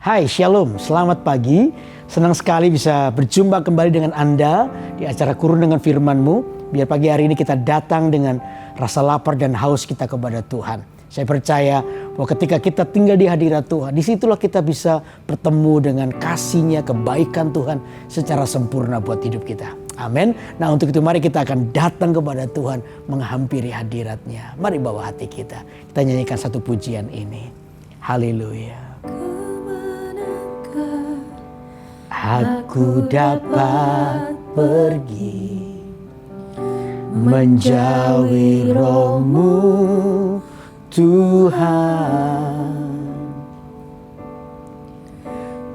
Hai, Shalom, selamat pagi. Senang sekali bisa berjumpa kembali dengan Anda di acara Kurun dengan Firman-Mu. Biar pagi hari ini kita datang dengan rasa lapar dan haus kita kepada Tuhan. Saya percaya bahwa ketika kita tinggal di hadirat Tuhan, disitulah kita bisa bertemu dengan kasih-Nya, kebaikan Tuhan secara sempurna buat hidup kita. Amin. Nah, untuk itu mari kita akan datang kepada Tuhan, menghampiri hadirat-Nya. Mari bawa hati kita. Kita nyanyikan satu pujian ini. Haleluya. Aku dapat pergi menjauhi Roh-Mu, Tuhan.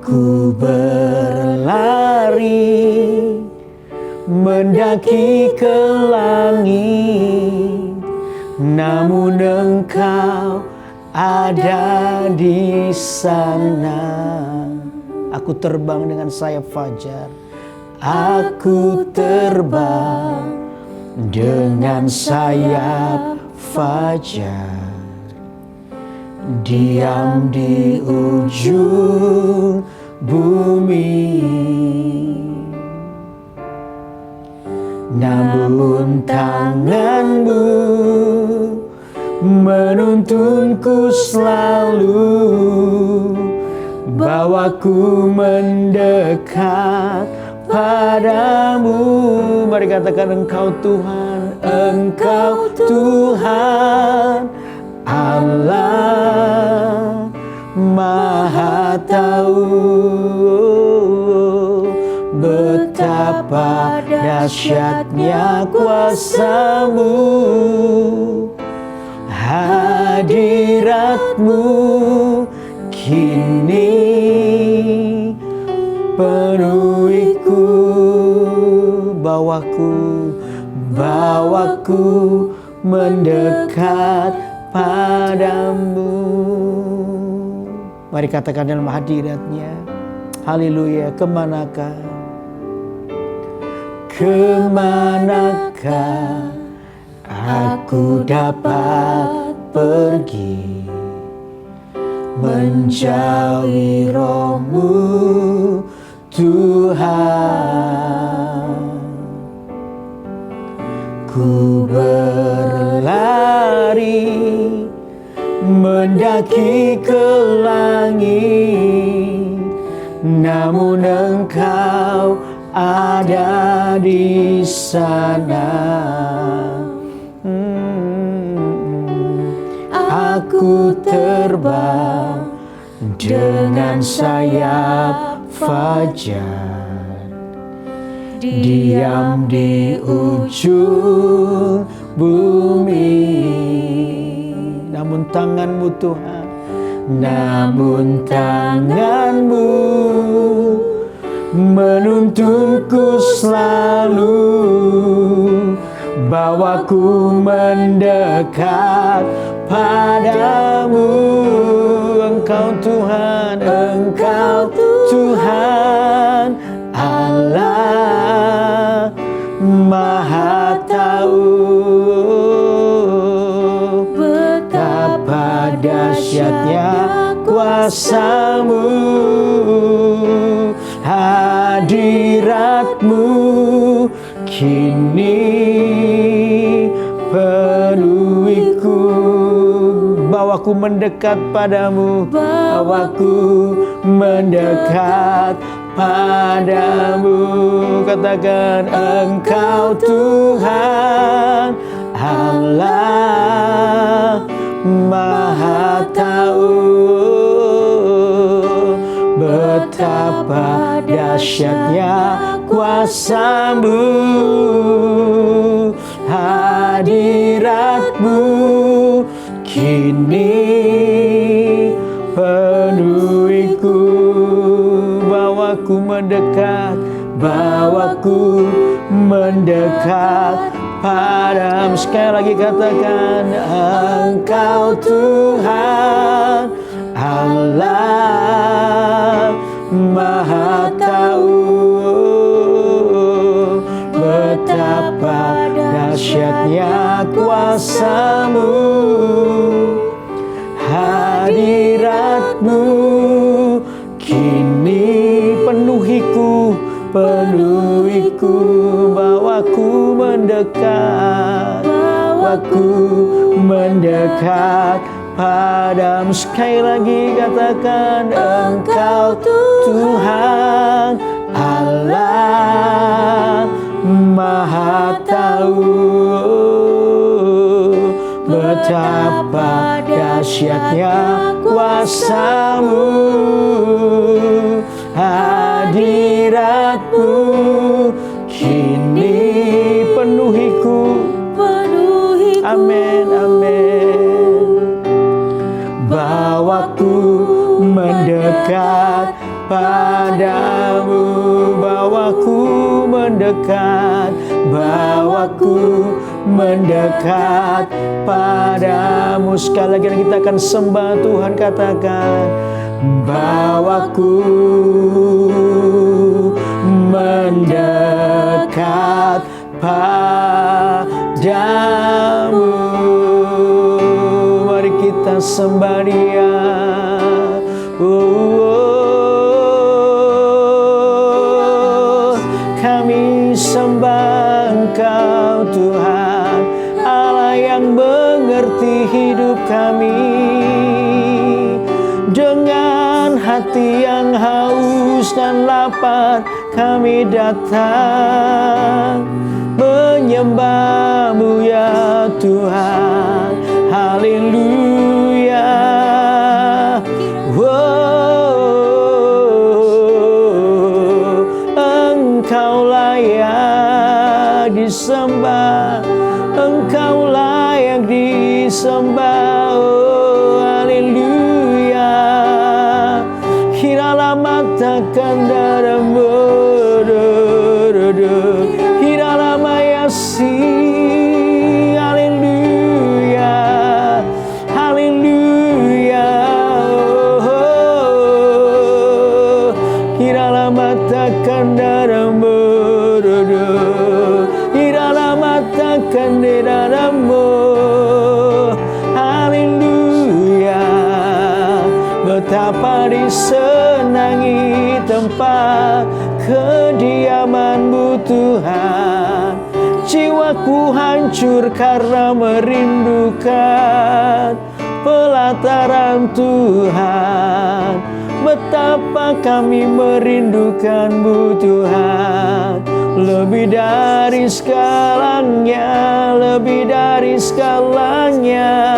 Ku berlari mendaki ke langit, namun Engkau ada di sana. Aku terbang dengan sayap fajar. Aku terbang dengan sayap fajar. Diam di ujung bumi. Namun tangan-Mu menuntunku selalu, bawaku mendekat padamu. Mari katakan, Engkau Tuhan, Engkau Tuhan, Allah Maha Tahu. Betapa dahsyatnya kuasa-Mu, hadirat-Mu kini penuhiku. Bawaku mendekat padamu. Mari katakan dalam hadirat-Nya. Haleluya. Kemanakah aku dapat pergi menjauhi Roh-Mu, Tuhan. Ku berlari mendaki ke langit, namun Engkau ada di sana. Aku terbang dengan sayap fajar. Diam di ujung bumi. Namun tangan-Mu Tuhan, namun tangan-Mu menuntunku selalu, bawaku mendekat padamu. Engkau Tuhan, Engkau Tuhan, Allah Maha Tahu. Betapa dahsyatnya kuasa-Mu, hadirat-Mu kini penuhiku. Bawaku mendekat padamu, bawaku mendekat padamu. Katakan, Engkau Tuhan, Allah Maha Tahu. Betapa dahsyatnya kuasa-Mu, hadirat-Mu kini penuhiku. Bawaku mendekat padamu. Sekali lagi katakan, Engkau Tuhan, Allah Maha Tahu. Betapa dahsyatnya kuasa-Mu, hadirat-Mu Kini penuhiku, bawaku mendekat, padamu. Sekali lagi katakan, Engkau Tuhan Allah Maha Tahu, betapa dahsyatnya kuasa-Mu, hadirat-Mu kini penuhiku. Amin, amin. Bawaku mendekat padamu, bawaku mendekat padamu. Sekali lagi kita akan sembah Tuhan, katakan, bawaku mendekat padamu. Mari kita sembah Dia. Kami sembah Engkau Tuhan, Allah yang mengerti hidup kami. Dengan hati yang haus dan lapar kami datang menyembah-Mu ya Tuhan. Haleluya. Engkau layak disembah, Engkau layak disembah. Oh, haleluya. Hiralah mata kandaramu, hiralah mayasi. Haleluya, haleluya. Oh, hiralah mata kandaramu, hiralah mata kandaramu. Haleluya. Betapa disenangi tempat kediaman-Mu Tuhan. Jiwaku hancur karena merindukan pelataran Tuhan. Betapa kami merindukan-Mu Tuhan, lebih dari segalanya, lebih dari segalanya.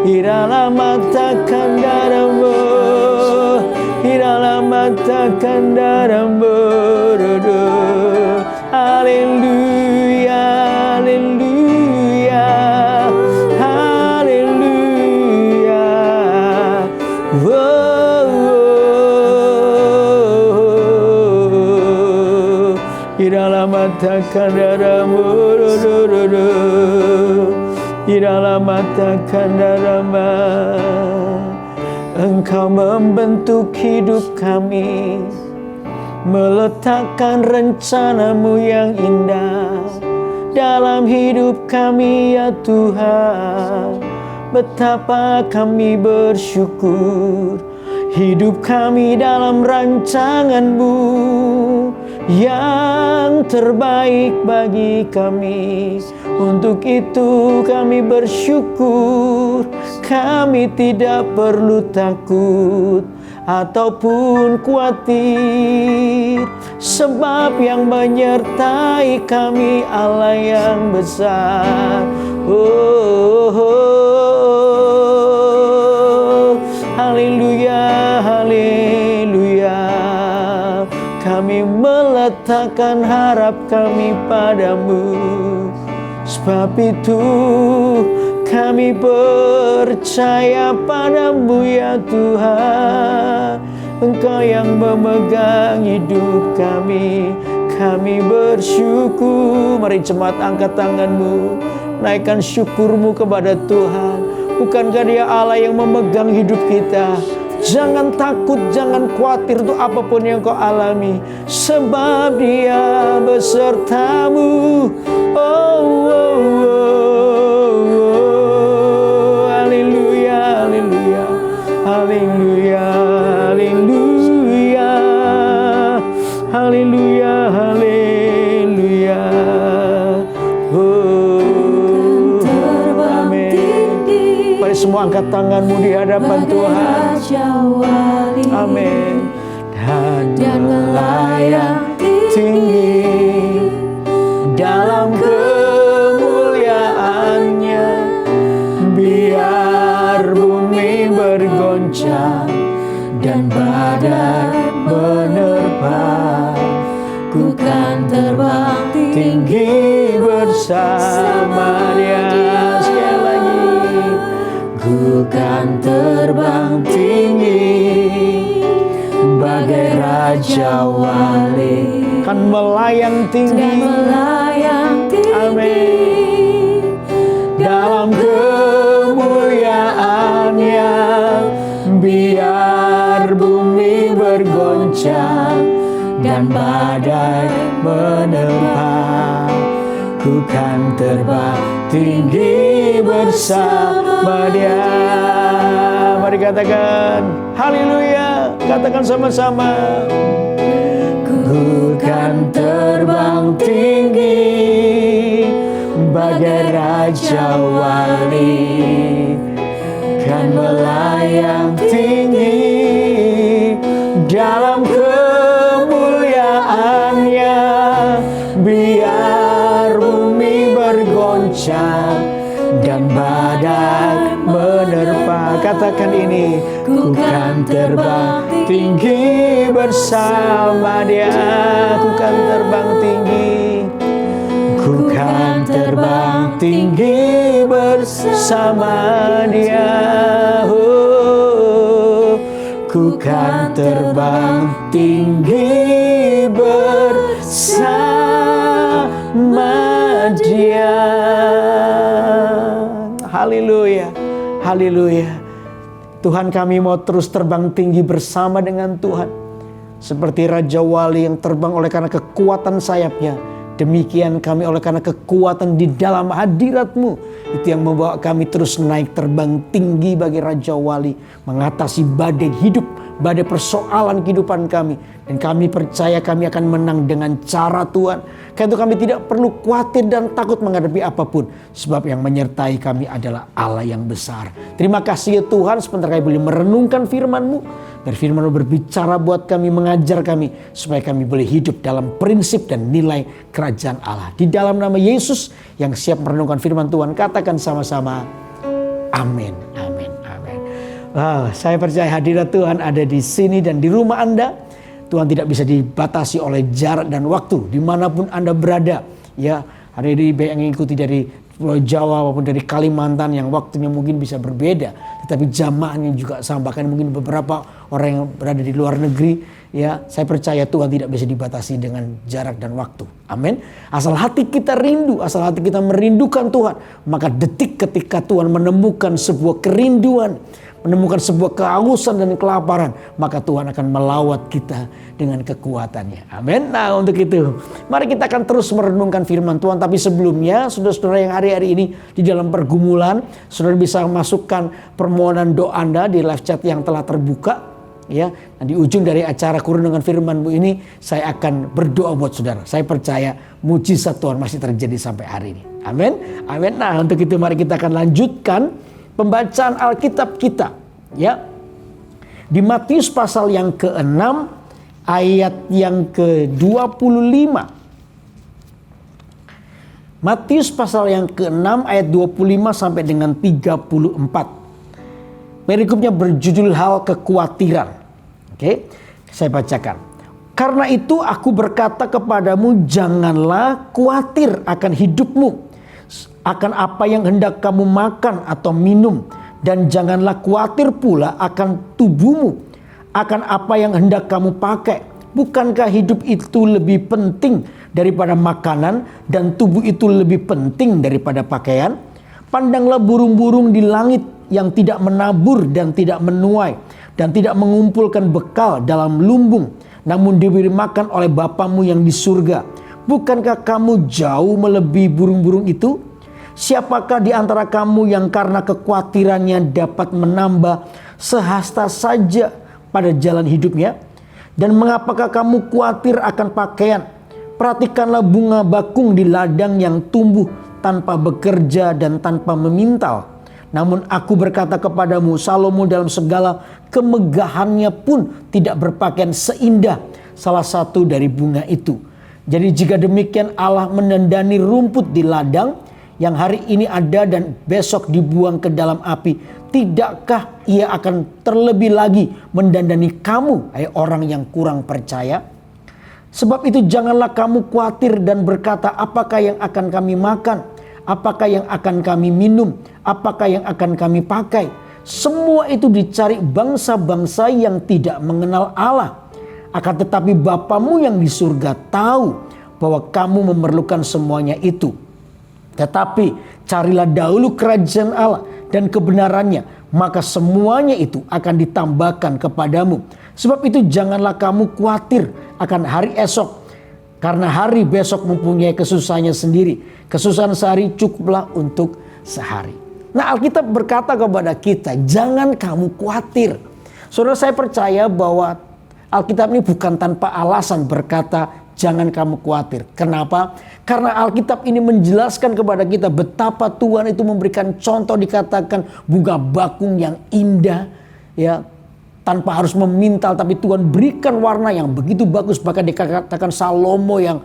Hiralah mata kandaramu, hiralah mata kandaramu. Haleluya, haleluya, haleluya. Hiralah mata kandaramu, hiralah mata kandaramu. Engkau membentuk hidup kami, meletakkan rencana-Mu yang indah dalam hidup kami ya Tuhan. Betapa kami bersyukur, hidup kami dalam rancangan-Mu yang terbaik bagi kami. Untuk itu kami bersyukur, kami tidak perlu takut ataupun khawatir, sebab yang menyertai kami Allah yang besar. Haleluya, haleluya. Kami meletakkan harap kami padamu. Sebab itu kami percaya padamu ya Tuhan. Engkau yang memegang hidup kami. Kami bersyukur. Mari jemaat angkat tanganmu, naikkan syukurmu kepada Tuhan. Bukankah Dia Allah yang memegang hidup kita? Jangan takut, jangan khawatir untuk apapun yang kau alami, sebab Dia besertamu. Oh, oh, oh, oh. Haleluya. Mari semua angkat tanganmu di hadapan Tuhan. Amin. Dan melayang tinggi dalam kemuliaannya, biar bumi bergoncang dan badai menerpa. Ku kan terbang tinggi bersama Dia. Sekali lagi, ku kan terbang tinggi bagai Raja Wali. Kan melayang tinggi, amin, dalam kemuliaannya, biar bumi bergoncang dan badai menerpa. Ku kan terbang tinggi bersama Dia. Mari katakan haleluya, katakan sama-sama. Ku kan terbang tinggi bagai Raja Wali, kan melayang tinggi dalam kemuliaannya, biar bumi bergoncang dan badai menerpa. Katakan ini, ku kan terbang tinggi bersama Dia. Ku kan terbang tinggi, ku kan terbang tinggi bersama Dia. Ku kan terbang tinggi bersama Dia. Haleluya, haleluya. Tuhan, kami mau terus terbang tinggi bersama dengan Tuhan. Seperti Raja Wali yang terbang oleh karena kekuatan sayapnya, demikian kami oleh karena kekuatan di dalam hadirat-Mu. Itu yang membawa kami terus naik terbang tinggi bagi Raja Wali, mengatasi badai hidup, badai persoalan kehidupan kami. Dan kami percaya kami akan menang dengan cara Tuhan. Karena itu kami tidak perlu khawatir dan takut menghadapi apapun, sebab yang menyertai kami adalah Allah yang besar. Terima kasih ya Tuhan, sebentar kami boleh merenungkan firman-Mu. Biar firman-Mu berbicara buat kami, mengajar kami, supaya kami boleh hidup dalam prinsip dan nilai kerajaan Allah. Di dalam nama Yesus yang siap merenungkan firman Tuhan, katakan sama-sama amin, amin, amin. Wow, saya percaya hadirat Tuhan ada di sini dan di rumah Anda. Tuhan tidak bisa dibatasi oleh jarak dan waktu dimanapun Anda berada. Ya, hari ini banyak yang mengikuti dari Pulau Jawa maupun dari Kalimantan yang waktunya mungkin bisa berbeda, tetapi jamaahnya juga sama. Bahkan mungkin beberapa orang yang berada di luar negeri, ya, saya percaya Tuhan tidak bisa dibatasi dengan jarak dan waktu. Amin. Asal hati kita rindu, asal hati kita merindukan Tuhan, maka detik ketika Tuhan menemukan sebuah kerinduan, menemukan sebuah kehausan dan kelaparan, maka Tuhan akan melawat kita dengan kekuatannya. Amin. Nah, untuk itu mari kita akan terus merenungkan firman Tuhan. Tapi sebelumnya, saudara-saudara yang hari-hari ini di dalam pergumulan, saudara bisa masukkan permohonan doa Anda di live chat yang telah terbuka. Ya, nah, di ujung dari acara Kurun dengan Firman-Mu ini, saya akan berdoa buat saudara. Saya percaya mujizat Tuhan masih terjadi sampai hari ini. Amin. Amin. Nah, untuk itu mari kita akan lanjutkan pembacaan Alkitab kita, ya. Di Matius pasal yang ke-6 ayat yang ke-25. Matius pasal yang ke-6 ayat 25 sampai dengan 34. Perikopnya berjudul hal kekhawatiran. Oke, saya bacakan. Karena itu aku berkata kepadamu, janganlah khawatir akan hidupmu, akan apa yang hendak kamu makan atau minum, dan janganlah khawatir pula akan tubuhmu, akan apa yang hendak kamu pakai. Bukankah hidup itu lebih penting daripada makanan, dan tubuh itu lebih penting daripada pakaian? Pandanglah burung-burung di langit yang tidak menabur dan tidak menuai dan tidak mengumpulkan bekal dalam lumbung, namun diberi makan oleh Bapamu yang di surga. Bukankah kamu jauh melebihi burung-burung itu? Siapakah di antara kamu yang karena kekhawatirannya dapat menambah sehasta saja pada jalan hidupnya? Dan mengapakah kamu khawatir akan pakaian? Perhatikanlah bunga bakung di ladang yang tumbuh tanpa bekerja dan tanpa memintal. Namun aku berkata kepadamu, Salomo dalam segala kemegahannya pun tidak berpakaian seindah salah satu dari bunga itu. Jadi jika demikian Allah mendandani rumput di ladang yang hari ini ada dan besok dibuang ke dalam api, tidakkah ia akan terlebih lagi mendandani kamu, hai orang yang kurang percaya? Sebab itu janganlah kamu khawatir dan berkata, apakah yang akan kami makan? Apakah yang akan kami minum? Apakah yang akan kami pakai? Semua itu dicari bangsa-bangsa yang tidak mengenal Allah. Akan tetapi Bapamu yang di surga tahu bahwa kamu memerlukan semuanya itu. Tetapi carilah dahulu kerajaan Allah dan kebenarannya, maka semuanya itu akan ditambahkan kepadamu. Sebab itu janganlah kamu khawatir akan hari esok, karena hari besok mempunyai kesusahannya sendiri. Kesusahan sehari cukuplah untuk sehari. Nah, Alkitab berkata kepada kita, jangan kamu khawatir. Saudara, saya percaya bahwa Alkitab ini bukan tanpa alasan berkata jangan kamu khawatir. Kenapa? Karena Alkitab ini menjelaskan kepada kita betapa Tuhan itu memberikan contoh, dikatakan bunga bakung yang indah, ya, tanpa harus memintal, tapi Tuhan berikan warna yang begitu bagus. Bahkan dikatakan Salomo yang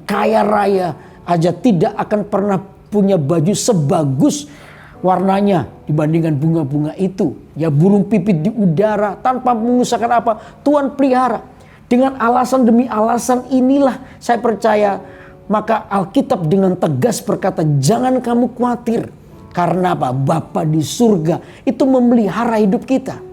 kaya raya aja tidak akan pernah punya baju sebagus warnanya dibandingkan bunga-bunga itu. Ya, burung pipit di udara tanpa mengusahakan apa, Tuhan pelihara. Dengan alasan demi alasan inilah saya percaya, maka Alkitab dengan tegas berkata jangan kamu khawatir. Karena apa? Bapa di surga itu memelihara hidup kita.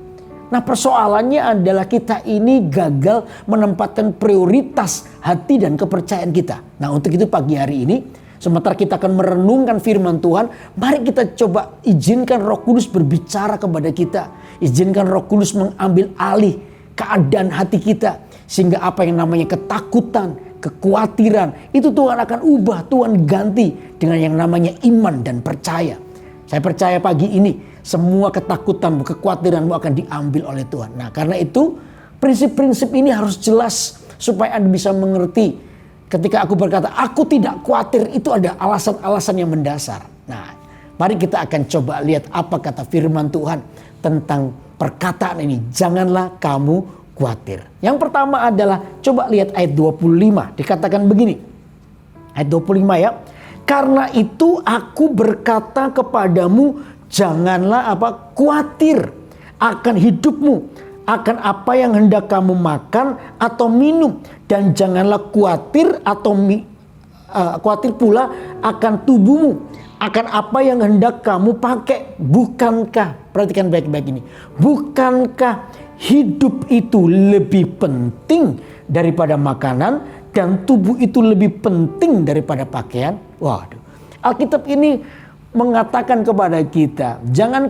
Nah, persoalannya adalah kita ini gagal menempatkan prioritas hati dan kepercayaan kita. Nah, untuk itu pagi hari ini, sementara kita akan merenungkan firman Tuhan, mari kita coba izinkan Roh Kudus berbicara kepada kita. Izinkan Roh Kudus mengambil alih keadaan hati kita. Sehingga apa yang namanya ketakutan, kekhawatiran, itu Tuhan akan ubah, Tuhan ganti dengan yang namanya iman dan percaya. Saya percaya pagi ini semua ketakutanmu, kekhawatiranmu akan diambil oleh Tuhan. Nah, karena itu prinsip-prinsip ini harus jelas supaya Anda bisa mengerti. Ketika aku berkata aku tidak khawatir, itu ada alasan-alasan yang mendasar. Nah, mari kita akan coba lihat apa kata firman Tuhan tentang perkataan ini. Janganlah kamu khawatir. Yang pertama adalah coba lihat ayat 25. Dikatakan begini. Ayat 25 ya. Karena itu aku berkata kepadamu, janganlah khawatir akan hidupmu, akan apa yang hendak kamu makan atau minum, dan janganlah khawatir khawatir pula akan tubuhmu, akan apa yang hendak kamu pakai. Bukankah, perhatikan baik-baik ini, bukankah hidup itu lebih penting daripada makanan dan tubuh itu lebih penting daripada pakaian? Waduh, Alkitab ini mengatakan kepada kita, jangan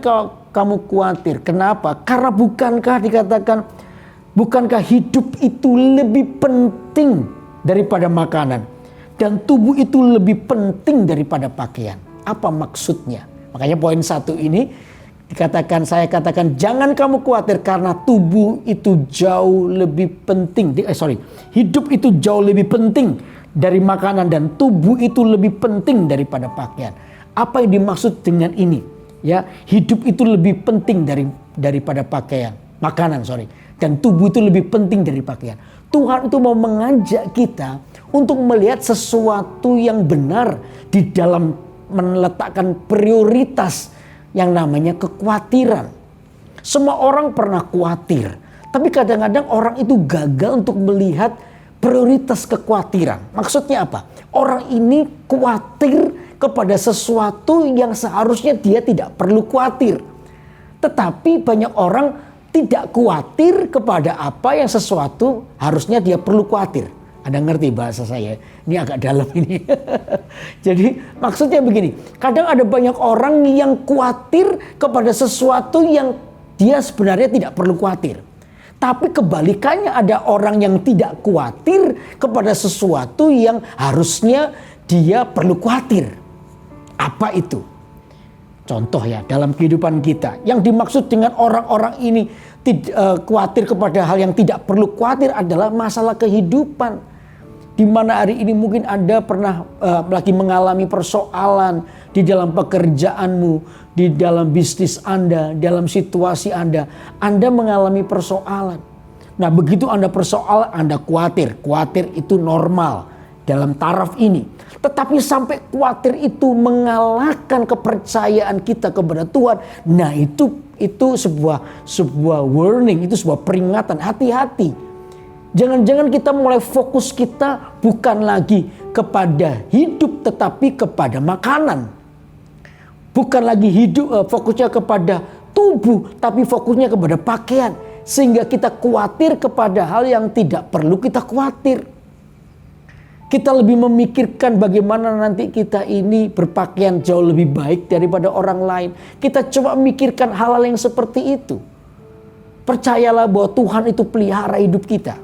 kamu khawatir. Kenapa? Karena bukankah hidup itu lebih penting daripada makanan dan tubuh itu lebih penting daripada pakaian? Apa maksudnya? Makanya poin 1 ini saya katakan jangan kamu khawatir karena tubuh itu jauh lebih penting. Hidup itu jauh lebih penting dari makanan dan tubuh itu lebih penting daripada pakaian. Apa yang dimaksud dengan ini? Ya, hidup itu lebih penting daripada makanan, dan tubuh itu lebih penting dari pakaian. Tuhan itu mau mengajak kita untuk melihat sesuatu yang benar di dalam meletakkan prioritas yang namanya kekhawatiran. Semua orang pernah khawatir, tapi kadang-kadang orang itu gagal untuk melihat prioritas kekhawatiran. Maksudnya apa? Orang ini khawatir kepada sesuatu yang seharusnya dia tidak perlu khawatir. Tetapi banyak orang tidak khawatir kepada apa yang sesuatu harusnya dia perlu khawatir. Anda ngerti bahasa saya? Ini agak dalam ini. Jadi maksudnya begini, kadang ada banyak orang yang khawatir kepada sesuatu yang dia sebenarnya tidak perlu khawatir. Tapi kebalikannya ada orang yang tidak khawatir kepada sesuatu yang harusnya dia perlu khawatir. Apa itu? Contoh ya dalam kehidupan kita. Yang dimaksud dengan orang-orang ini khawatir kepada hal yang tidak perlu khawatir adalah masalah kehidupan. Di mana hari ini mungkin Anda pernah lagi mengalami persoalan di dalam pekerjaanmu. di dalam bisnis Anda, dalam situasi Anda mengalami persoalan. Nah, begitu Anda persoalan, Anda khawatir. Khawatir itu normal dalam taraf ini. Tetapi sampai khawatir itu mengalahkan kepercayaan kita kepada Tuhan. Nah, itu sebuah warning, itu sebuah peringatan. Hati-hati. Jangan-jangan kita mulai fokus kita bukan lagi kepada hidup tetapi kepada makanan. Bukan lagi fokusnya kepada tubuh tapi fokusnya kepada pakaian. Sehingga kita khawatir kepada hal yang tidak perlu kita khawatir. Kita lebih memikirkan bagaimana nanti kita ini berpakaian jauh lebih baik daripada orang lain. Kita coba memikirkan hal-hal yang seperti itu. Percayalah bahwa Tuhan itu pelihara hidup kita.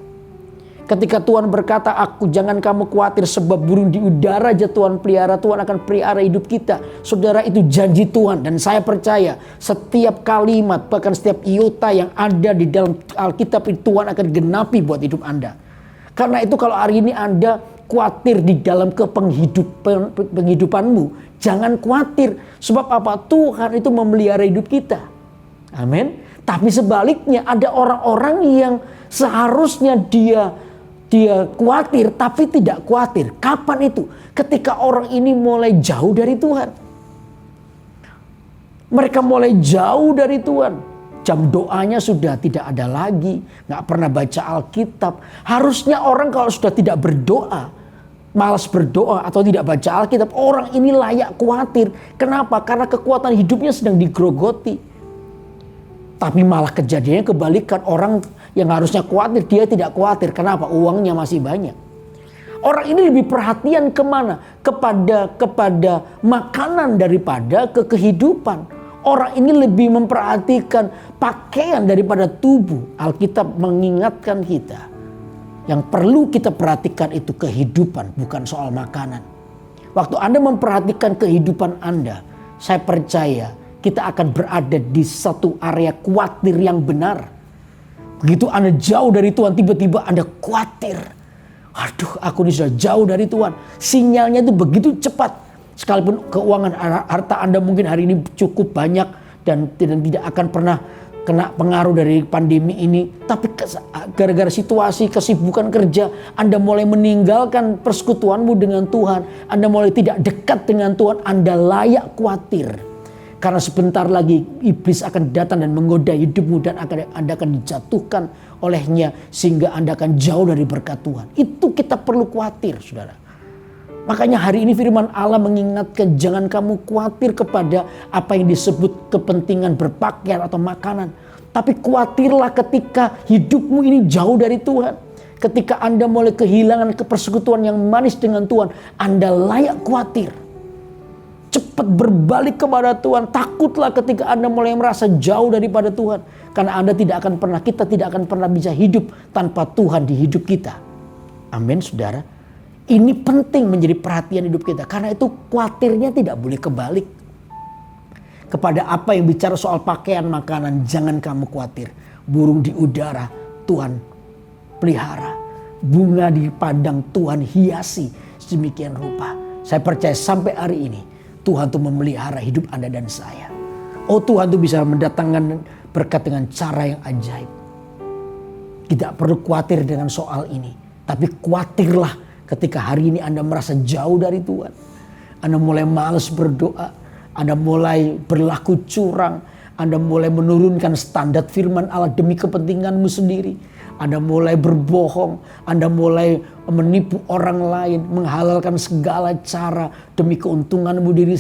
Ketika Tuhan berkata, jangan kamu khawatir sebab burung di udara aja Tuhan pelihara, Tuhan akan pelihara hidup kita. Saudara, itu janji Tuhan. Dan saya percaya setiap kalimat, bahkan setiap iota yang ada di dalam Alkitab itu Tuhan akan genapi buat hidup Anda. Karena itu kalau hari ini Anda khawatir di dalam penghidupanmu, jangan khawatir. Sebab apa? Tuhan itu memelihara hidup kita. Amin. Tapi sebaliknya ada orang-orang yang seharusnya dia khawatir tapi tidak khawatir. Kapan itu? Ketika orang ini mulai jauh dari Tuhan. Mereka mulai jauh dari Tuhan. Jam doanya sudah tidak ada lagi. Gak pernah baca Alkitab. Harusnya orang kalau sudah tidak berdoa, malas berdoa atau tidak baca Alkitab, orang ini layak khawatir. Kenapa? Karena kekuatan hidupnya sedang digrogoti. Tapi malah kejadiannya kebalikan. Orang yang harusnya khawatir, dia tidak khawatir. Kenapa? Uangnya masih banyak. Orang ini lebih perhatian kemana? Kepada makanan daripada ke kehidupan. Orang ini lebih memperhatikan pakaian daripada tubuh. Alkitab mengingatkan kita. Yang perlu kita perhatikan itu kehidupan, bukan soal makanan. Waktu Anda memperhatikan kehidupan Anda, saya percaya kita akan berada di satu area khawatir yang benar. Begitu Anda jauh dari Tuhan, tiba-tiba Anda khawatir. Aduh, aku ini sudah jauh dari Tuhan. Sinyalnya itu begitu cepat. Sekalipun keuangan harta Anda mungkin hari ini cukup banyak dan tidak akan pernah kena pengaruh dari pandemi ini. Tapi gara-gara situasi kesibukan kerja, Anda mulai meninggalkan persekutuanmu dengan Tuhan. Anda mulai tidak dekat dengan Tuhan. Anda layak khawatir. Karena sebentar lagi iblis akan datang dan menggoda hidupmu dan Anda akan dijatuhkan olehnya sehingga Anda akan jauh dari berkat Tuhan. Itu kita perlu khawatir, saudara. Makanya hari ini firman Allah mengingatkan jangan kamu khawatir kepada apa yang disebut kepentingan berpakaian atau makanan. Tapi khawatirlah ketika hidupmu ini jauh dari Tuhan. Ketika Anda mulai kehilangan persekutuan yang manis dengan Tuhan, Anda layak khawatir. Cepat berbalik kepada Tuhan. Takutlah ketika Anda mulai merasa jauh daripada Tuhan. Karena kita tidak akan pernah bisa hidup tanpa Tuhan di hidup kita. Amin, saudara. Ini penting menjadi perhatian hidup kita. Karena itu khawatirnya tidak boleh kebalik. Kepada apa yang bicara soal pakaian, makanan, jangan kamu khawatir. Burung di udara, Tuhan pelihara. Bunga di padang, Tuhan hiasi sedemikian rupa. Saya percaya sampai hari ini Tuhan tuh memelihara hidup Anda dan saya. Oh, Tuhan tuh bisa mendatangkan berkat dengan cara yang ajaib. Tidak perlu khawatir dengan soal ini. Tapi khawatirlah ketika hari ini Anda merasa jauh dari Tuhan. Anda mulai malas berdoa. Anda mulai berlaku curang. Anda mulai menurunkan standar firman Allah demi kepentinganmu sendiri. Anda mulai berbohong, Anda mulai menipu orang lain, menghalalkan segala cara demi keuntungan diri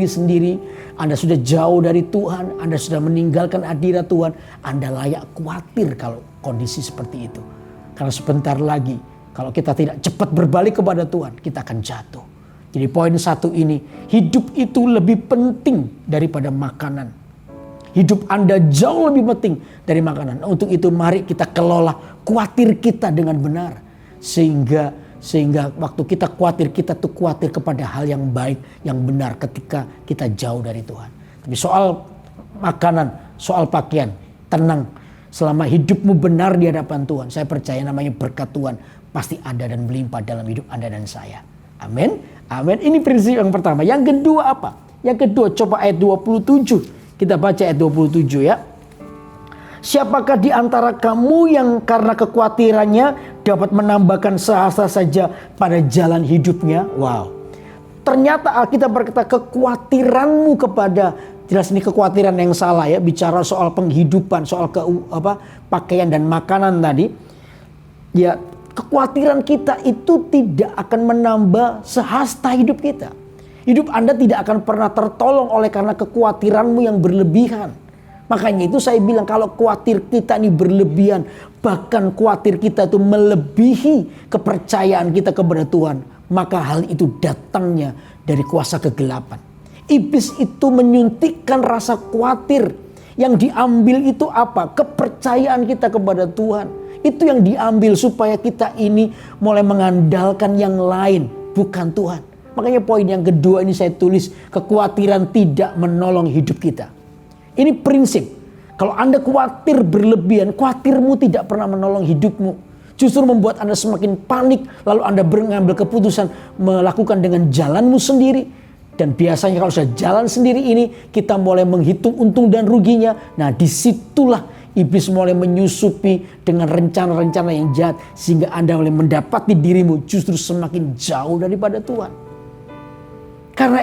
sendiri. Anda sudah jauh dari Tuhan, Anda sudah meninggalkan hadirat Tuhan. Anda layak khawatir kalau kondisi seperti itu. Karena sebentar lagi, kalau kita tidak cepat berbalik kepada Tuhan, kita akan jatuh. Jadi poin satu ini, hidup itu lebih penting daripada makanan. Hidup Anda jauh lebih penting dari makanan. Untuk itu mari kita kelola khawatir kita dengan benar. Sehingga waktu kita tuh khawatir kepada hal yang baik, yang benar ketika kita jauh dari Tuhan. Tapi soal makanan, soal pakaian, tenang. Selama hidupmu benar di hadapan Tuhan, saya percaya namanya berkat Tuhan pasti ada dan melimpah dalam hidup Anda dan saya. Amin. Amin. Ini prinsip yang pertama. Yang kedua apa? Yang kedua, coba ayat 27. Kita baca ayat 27 ya. Siapakah di antara kamu yang karena kekhawatirannya dapat menambahkan sehasta saja pada jalan hidupnya? Wow. Ternyata Alkitab berkata kekhawatiranmu kepada, jelas ini kekhawatiran yang salah ya, bicara soal penghidupan, soal pakaian dan makanan tadi. Ya, kekhawatiran kita itu tidak akan menambah sehasta hidup kita. Hidup Anda tidak akan pernah tertolong oleh karena kekhawatiranmu yang berlebihan. Makanya itu saya bilang kalau khawatir kita ini berlebihan, bahkan khawatir kita itu melebihi kepercayaan kita kepada Tuhan, maka hal itu datangnya dari kuasa kegelapan. Iblis itu menyuntikkan rasa khawatir. Yang diambil itu apa? Kepercayaan kita kepada Tuhan. Itu yang diambil supaya kita ini mulai mengandalkan yang lain, bukan Tuhan. Makanya poin yang kedua ini saya tulis, kekhawatiran tidak menolong hidup kita. Ini prinsip. Kalau Anda khawatir berlebihan, khawatirmu tidak pernah menolong hidupmu. Justru membuat Anda semakin panik, lalu Anda mengambil keputusan melakukan dengan jalanmu sendiri. Dan biasanya kalau sudah jalan sendiri ini, kita mulai menghitung untung dan ruginya. Nah, disitulah iblis mulai menyusupi dengan rencana-rencana yang jahat, sehingga Anda mulai mendapati dirimu justru semakin jauh daripada Tuhan. Karena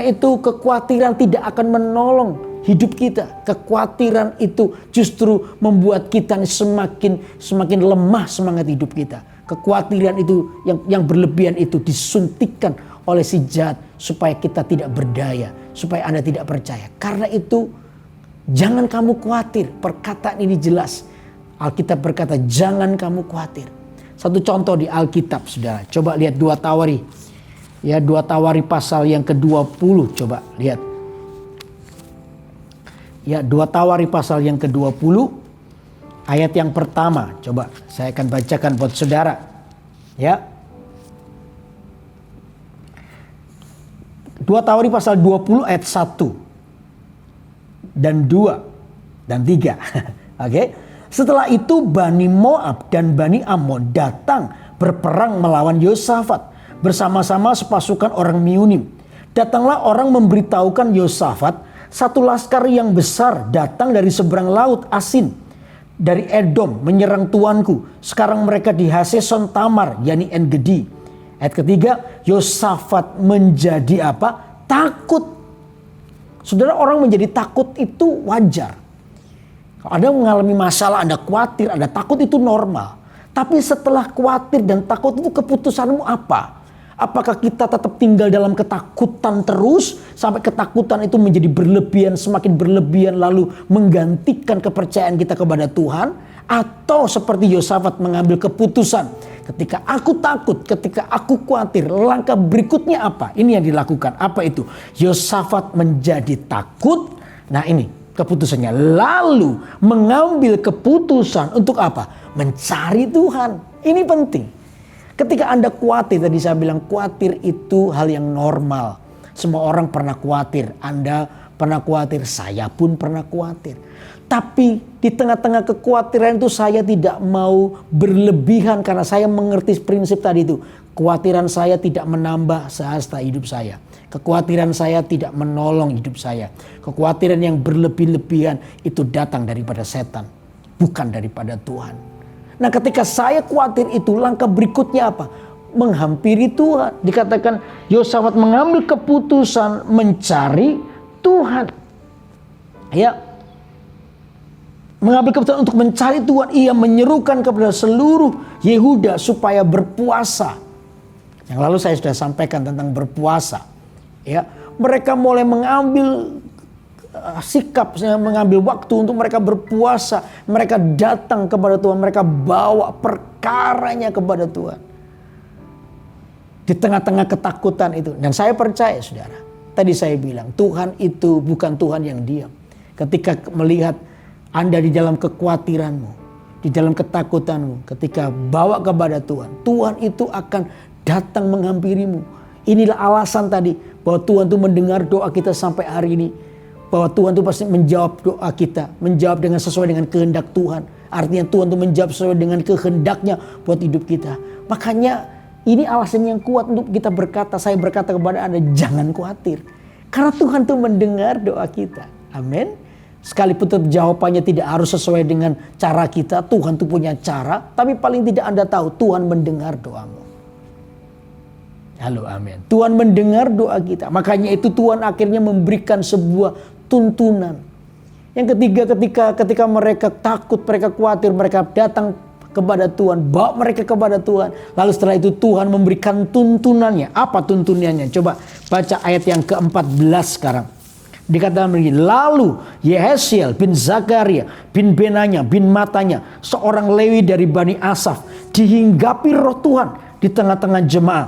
itu kekhawatiran tidak akan menolong hidup kita. Kekhawatiran itu justru membuat kita semakin lemah semangat hidup kita. Kekhawatiran itu yang berlebihan itu disuntikkan oleh si jahat supaya kita tidak berdaya, supaya Anda tidak percaya. Karena itu jangan kamu khawatir. Perkataan ini jelas. Alkitab berkata jangan kamu khawatir. Satu contoh di Alkitab, Saudara. Coba lihat 2 Tawari. Ya, 2 Tawari pasal yang ke-20, coba lihat. Ya, 2 Tawari pasal yang ke-20 ayat yang pertama. Coba saya akan bacakan buat saudara. Ya. 2 Tawari pasal 20 ayat 1 dan 2 dan 3. Oke. Setelah itu Bani Moab dan Bani Ammon datang berperang melawan Yosafat bersama-sama sepasukan orang Miunim. Datanglah orang memberitahukan Yosafat, satu laskar yang besar datang dari seberang laut Asin, dari Edom menyerang tuanku. Sekarang mereka di Haseson Tamar, yakni En-Gedi. Ayat ketiga, Yosafat menjadi apa? Takut. Saudara, orang menjadi takut itu wajar. Kalau Anda mengalami masalah, Anda khawatir, Anda takut, itu normal. Tapi setelah khawatir dan takut itu keputusanmu apa? Apakah kita tetap tinggal dalam ketakutan terus sampai ketakutan itu menjadi berlebihan, semakin berlebihan lalu menggantikan kepercayaan kita kepada Tuhan? Atau seperti Yosafat mengambil keputusan, ketika aku takut, ketika aku khawatir, langkah berikutnya apa? Ini yang dilakukan. Apa itu? Yosafat menjadi takut. Nah, ini keputusannya. Lalu mengambil keputusan untuk apa? Mencari Tuhan. Ini penting. Ketika Anda khawatir, tadi saya bilang khawatir itu hal yang normal. Semua orang pernah khawatir. Anda pernah khawatir, saya pun pernah khawatir. Tapi di tengah-tengah kekhawatiran itu saya tidak mau berlebihan karena saya mengerti prinsip tadi itu. Kekhawatiran saya tidak menambah sehasta hidup saya. Kekhawatiran saya tidak menolong hidup saya. Kekhawatiran yang berlebih-lebihan itu datang daripada setan, bukan daripada Tuhan. Nah, ketika saya khawatir itu, langkah berikutnya apa? Menghampiri Tuhan. Dikatakan Yosafat mengambil keputusan mencari Tuhan. Ya. Mengambil keputusan untuk mencari Tuhan. Ia menyerukan kepada seluruh Yehuda supaya berpuasa. Yang lalu saya sudah sampaikan tentang berpuasa. Ya. Mereka mulai mengambil sikap, mengambil waktu untuk mereka berpuasa. Mereka datang kepada Tuhan, mereka bawa perkaranya kepada Tuhan. Di tengah-tengah ketakutan itu. Dan saya percaya, saudara, tadi saya bilang Tuhan itu bukan Tuhan yang diam. Ketika melihat Anda di dalam kekhawatiranmu, di dalam ketakutanmu, ketika bawa kepada Tuhan, Tuhan itu akan datang menghampirimu. Inilah alasan tadi bahwa Tuhan itu mendengar doa kita sampai hari ini. Bahwa Tuhan itu pasti menjawab doa kita. Menjawab dengan sesuai dengan kehendak Tuhan. Artinya Tuhan itu menjawab sesuai dengan kehendaknya buat hidup kita. Makanya ini alasan yang kuat untuk kita berkata. Saya berkata kepada Anda, jangan khawatir. Karena Tuhan tuh mendengar doa kita. Amin. Sekalipun tetap jawabannya tidak harus sesuai dengan cara kita. Tuhan tuh punya cara. Tapi paling tidak Anda tahu Tuhan mendengar doamu. Halo, amin. Tuhan mendengar doa kita. Makanya itu Tuhan akhirnya memberikan sebuah tuntunan. Yang ketiga, ketika mereka takut, mereka khawatir, mereka datang kepada Tuhan, bawa mereka kepada Tuhan. Lalu setelah itu Tuhan memberikan tuntunannya. Apa tuntunannya? Coba baca ayat yang ke-14 sekarang. Dikatakan begini, lalu Yehesiel bin Zakaria bin Benaya bin Matanya, seorang Lewi dari Bani Asaf, dihinggapi roh Tuhan di tengah-tengah jemaah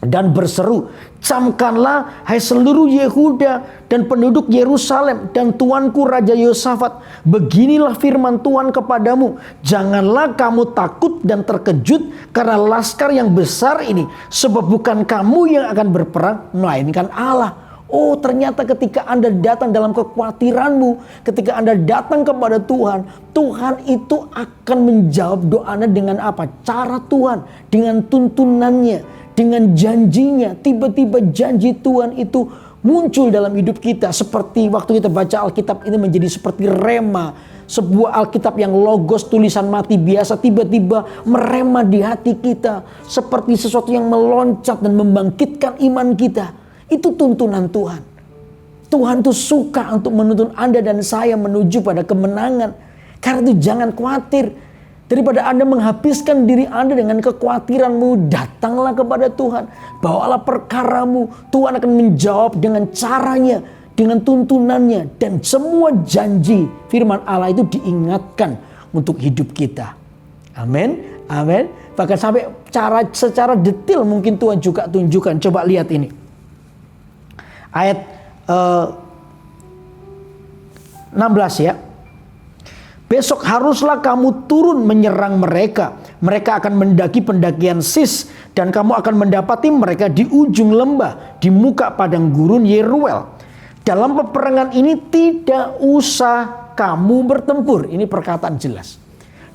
dan berseru, camkanlah hai seluruh Yehuda dan penduduk Yerusalem dan tuanku Raja Yosafat, beginilah firman Tuhan kepadamu, janganlah kamu takut dan terkejut karena laskar yang besar ini, sebab bukan kamu yang akan berperang, melainkan Allah. Oh, ternyata ketika Anda datang dalam kekhawatiranmu, ketika Anda datang kepada Tuhan, Tuhan itu akan menjawab doa Anda dengan apa? Cara Tuhan, dengan tuntunannya, dengan janjinya. Tiba-tiba janji Tuhan itu muncul dalam hidup kita. Seperti waktu kita baca Alkitab ini menjadi seperti rema. Sebuah Alkitab yang logos tulisan mati biasa tiba-tiba merema di hati kita. Seperti sesuatu yang meloncat dan membangkitkan iman kita. Itu tuntunan Tuhan. Tuhan tuh suka untuk menuntun Anda dan saya menuju pada kemenangan. Karena itu jangan khawatir. Daripada Anda menghabiskan diri Anda dengan kekhawatiranmu, datanglah kepada Tuhan. Bawalah perkaramu. Tuhan akan menjawab dengan caranya, dengan tuntunannya. Dan semua janji firman Allah itu diingatkan untuk hidup kita. Amin. Amin. Bahkan sampai secara detail mungkin Tuhan juga tunjukkan. Coba lihat ini. Ayat 16 ya. Besok haruslah kamu turun menyerang mereka. Mereka akan mendaki pendakian Sis. Dan kamu akan mendapati mereka di ujung lembah. Di muka padang gurun Yeruel. Dalam peperangan ini tidak usah kamu bertempur. Ini perkataan jelas.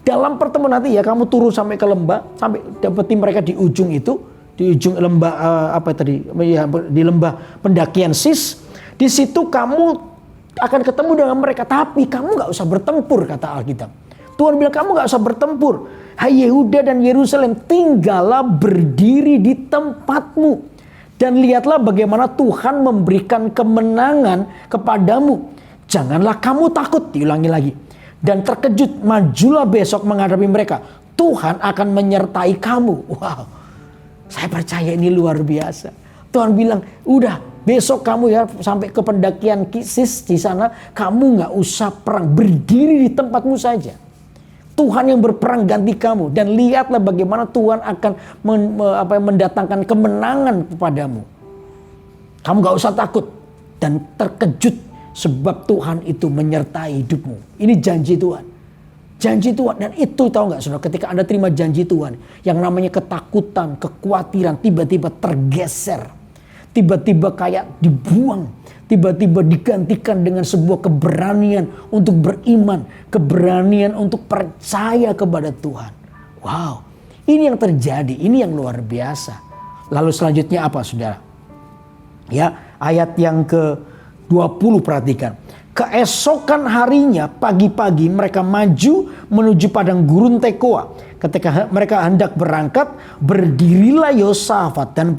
Dalam pertemuan nanti ya kamu turun sampai ke lembah. Sampai dapati mereka di ujung itu. Di ujung lembah di lembah pendakian Sis, di situ kamu akan ketemu dengan mereka, tapi kamu nggak usah bertempur, kata Alkitab. Tuhan bilang kamu nggak usah bertempur. Hai Yehuda dan Yerusalem, tinggallah berdiri di tempatmu dan lihatlah bagaimana Tuhan memberikan kemenangan kepadamu. Janganlah kamu takut, diulangi lagi, dan terkejut, majulah besok menghadapi mereka. Tuhan akan menyertai kamu. Wow. Saya percaya ini luar biasa. Tuhan bilang, udah besok kamu ya sampai ke pendakian Sis di sana, kamu nggak usah perang, berdiri di tempatmu saja. Tuhan yang berperang ganti kamu dan lihatlah bagaimana Tuhan akan mendatangkan kemenangan kepadamu. Kamu nggak usah takut dan terkejut sebab Tuhan itu menyertai hidupmu. Ini janji Tuhan. Janji Tuhan. Dan itu tahu gak saudara, ketika Anda terima janji Tuhan, yang namanya ketakutan, kekhawatiran tiba-tiba tergeser. Tiba-tiba kayak dibuang. Tiba-tiba digantikan dengan sebuah keberanian untuk beriman. Keberanian untuk percaya kepada Tuhan. Wow. Ini yang terjadi. Ini yang luar biasa. Lalu selanjutnya apa saudara? Ya, ayat yang ke-20 perhatikan. Keesokan harinya pagi-pagi mereka maju menuju padang gurun Tekoa. Ketika mereka hendak berangkat, berdirilah Yosafat dan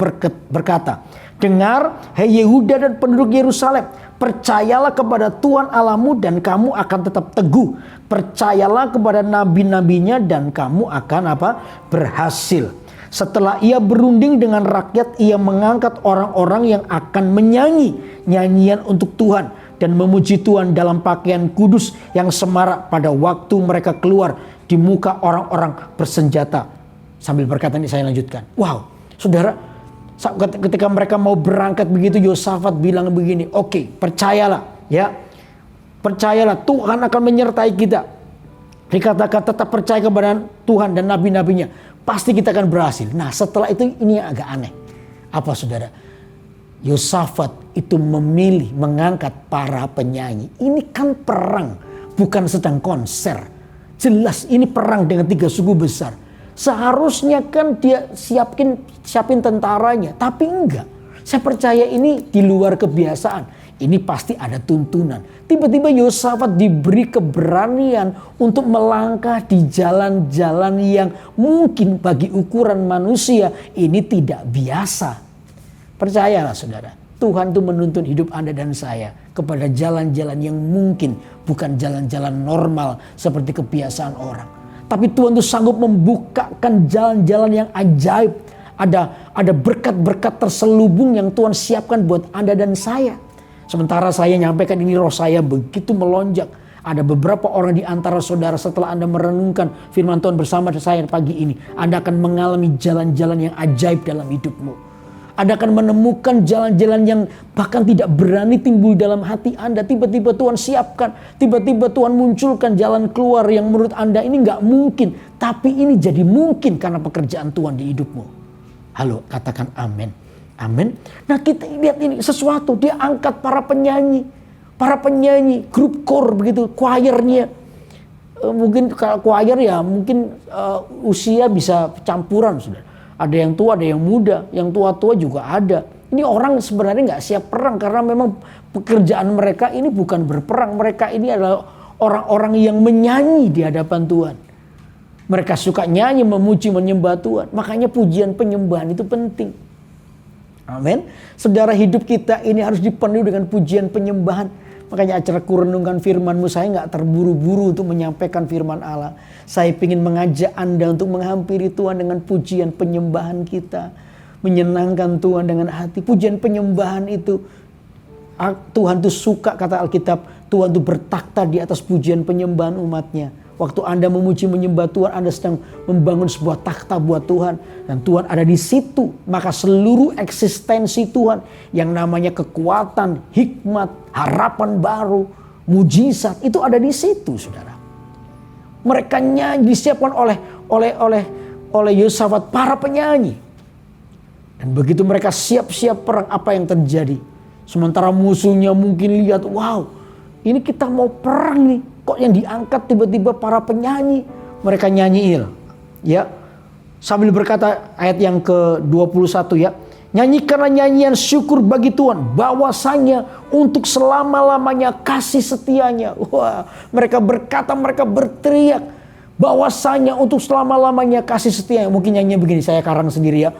berkata, dengar, hai Yehuda dan penduduk Yerusalem, percayalah kepada Tuhan Allahmu dan kamu akan tetap teguh. Percayalah kepada nabi-nabinya dan kamu akan berhasil. Setelah ia berunding dengan rakyat, ia mengangkat orang-orang yang akan menyanyi nyanyian untuk Tuhan dan memuji Tuhan dalam pakaian kudus yang semarak pada waktu mereka keluar di muka orang-orang bersenjata. Sambil berkata ini saya lanjutkan. Wow, saudara, ketika mereka mau berangkat begitu, Yosafat bilang begini, oke, percayalah ya. Percayalah Tuhan akan menyertai kita. Dikatakan tetap percaya kepada Tuhan dan nabi-nabinya. Pasti kita akan berhasil. Nah setelah itu ini yang agak aneh. Apa saudara? Yosafat itu memilih mengangkat para penyanyi. Ini kan perang, bukan sedang konser. Jelas ini perang dengan 3 suku besar. Seharusnya kan dia siapin tentaranya, tapi enggak. Saya percaya ini di luar kebiasaan. Ini pasti ada tuntunan. Tiba-tiba Yosafat diberi keberanian untuk melangkah di jalan-jalan yang mungkin bagi ukuran manusia ini tidak biasa. Percayalah saudara, Tuhan itu menuntun hidup Anda dan saya kepada jalan-jalan yang mungkin bukan jalan-jalan normal seperti kebiasaan orang. Tapi Tuhan itu sanggup membukakan jalan-jalan yang ajaib. Ada berkat-berkat terselubung yang Tuhan siapkan buat Anda dan saya. Sementara saya nyampaikan ini, roh saya begitu melonjak. Ada beberapa orang di antara saudara setelah Anda merenungkan firman Tuhan bersama saya pagi ini, Anda akan mengalami jalan-jalan yang ajaib dalam hidupmu. Anda akan menemukan jalan-jalan yang bahkan tidak berani timbul dalam hati Anda. Tiba-tiba Tuhan siapkan, tiba-tiba Tuhan munculkan jalan keluar yang menurut Anda ini nggak mungkin. Tapi ini jadi mungkin karena pekerjaan Tuhan di hidupmu. Halo, katakan amin. Amin. Nah kita lihat ini sesuatu, dia angkat para penyanyi, grup core begitu, choirnya. Mungkin kalau choir ya mungkin usia bisa campuran sudah. Ada yang tua, ada yang muda, yang tua-tua juga ada. Ini orang sebenarnya nggak siap perang karena memang pekerjaan mereka ini bukan berperang. Mereka ini adalah orang-orang yang menyanyi di hadapan Tuhan. Mereka suka nyanyi, memuji, menyembah Tuhan. Makanya pujian penyembahan itu penting. Amin. Saudara, hidup kita ini harus dipenuhi dengan pujian penyembahan. Makanya acara kurenungkan firman-Mu, saya nggak terburu-buru untuk menyampaikan firman Allah. Saya ingin mengajak Anda untuk menghampiri Tuhan dengan pujian penyembahan kita. Menyenangkan Tuhan dengan hati. Pujian penyembahan itu, Tuhan itu suka, kata Alkitab, Tuhan itu bertakhta di atas pujian penyembahan umatnya. Waktu Anda memuji menyembah Tuhan, Anda sedang membangun sebuah takhta buat Tuhan. Dan Tuhan ada di situ. Maka seluruh eksistensi Tuhan yang namanya kekuatan, hikmat, harapan baru, mujizat, itu ada di situ, saudara. Mereka nyanyi, disiapkan oleh Yosafat, para penyanyi. Dan begitu mereka siap-siap perang, apa yang terjadi? Sementara musuhnya mungkin lihat, wow, ini kita mau perang nih. Kok yang diangkat tiba-tiba para penyanyi, mereka nyanyiin, ya. Sambil berkata ayat yang ke-21 ya, nyanyikanlah nyanyian syukur bagi Tuhan, bahwasanya untuk selama-lamanya kasih setianya. Wah, mereka berkata, mereka berteriak, bahwasanya untuk selama-lamanya kasih setianya. Mungkin nyanyinya begini, saya karang sendiri ya,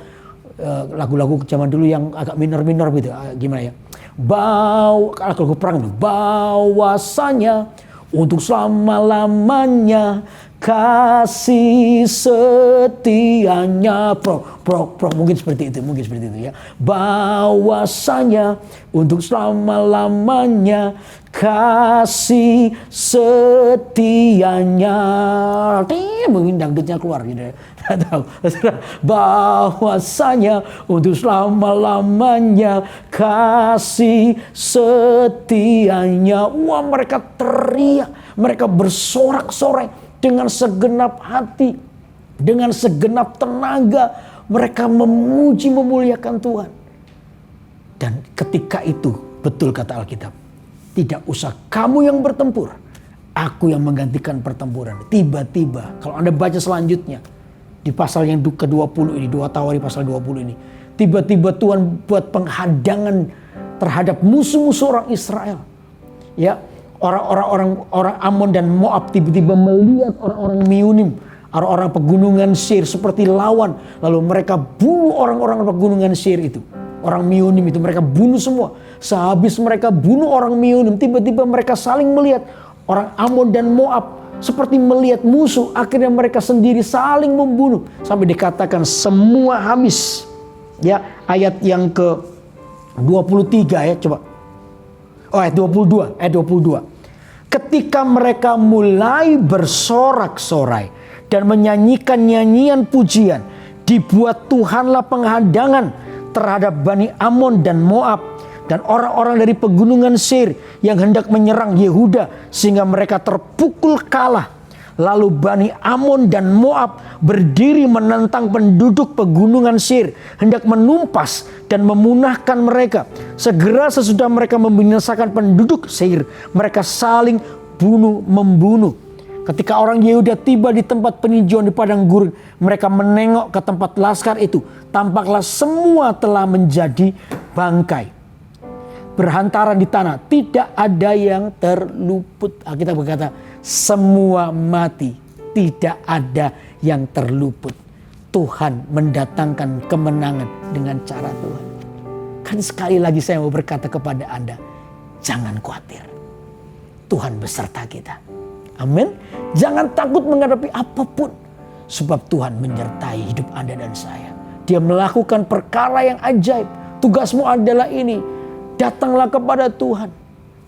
lagu-lagu zaman dulu yang agak minor-minor gitu, gimana ya? Lagu perang, bahwasanya untuk selama-lamanya kasih setianya, mungkin seperti itu ya. Bahwasanya untuk selama-lamanya kasih setianya. Mungkin dangdutnya keluar gitu ya. Tahu. Bahwasanya untuk selama-lamanya kasih setianya. Wah, mereka teriak, mereka bersorak-sorai dengan segenap hati, dengan segenap tenaga. Mereka memuji, memuliakan Tuhan. Dan ketika itu, betul kata Alkitab, tidak usah kamu yang bertempur, aku yang menggantikan pertempuran. Tiba-tiba, kalau Anda baca selanjutnya, di pasal yang ke-20 ini, 2 Tawari pasal 20 ini, tiba-tiba Tuhan buat penghadangan terhadap musuh-musuh orang Israel. Ya, orang Amon dan Moab tiba-tiba melihat orang-orang Meunim, orang-orang pegunungan Seir seperti lawan, lalu mereka bunuh orang-orang pegunungan Seir itu. Orang Meunim itu mereka bunuh semua. Sehabis mereka bunuh orang Meunim, tiba-tiba mereka saling melihat, orang Amon dan Moab seperti melihat musuh, akhirnya mereka sendiri saling membunuh sampai dikatakan semua habis. Ya, ayat yang ke-23 ya, coba. Oh, ayat 22. Ketika mereka mulai bersorak-sorai dan menyanyikan nyanyian pujian, dibuat Tuhanlah penghadangan terhadap Bani Amon dan Moab dan orang-orang dari pegunungan Seir yang hendak menyerang Yehuda, sehingga mereka terpukul kalah. Lalu Bani Amon dan Moab berdiri menentang penduduk pegunungan Seir, hendak menumpas dan memunahkan mereka. Segera sesudah mereka membinasakan penduduk Seir, mereka saling bunuh-membunuh. Ketika orang Yehuda tiba di tempat peninjauan di padang gurun, mereka menengok ke tempat laskar itu. Tampaklah semua telah menjadi bangkai, berhantaran di tanah, tidak ada yang terluput. Alkitab berkata, semua mati, tidak ada yang terluput. Tuhan mendatangkan kemenangan dengan cara Tuhan. Kan sekali lagi saya mau berkata kepada Anda, jangan khawatir. Tuhan beserta kita. Amin. Jangan takut menghadapi apapun. Sebab Tuhan menyertai hidup Anda dan saya. Dia melakukan perkara yang ajaib. Tugasmu adalah ini. Datanglah kepada Tuhan.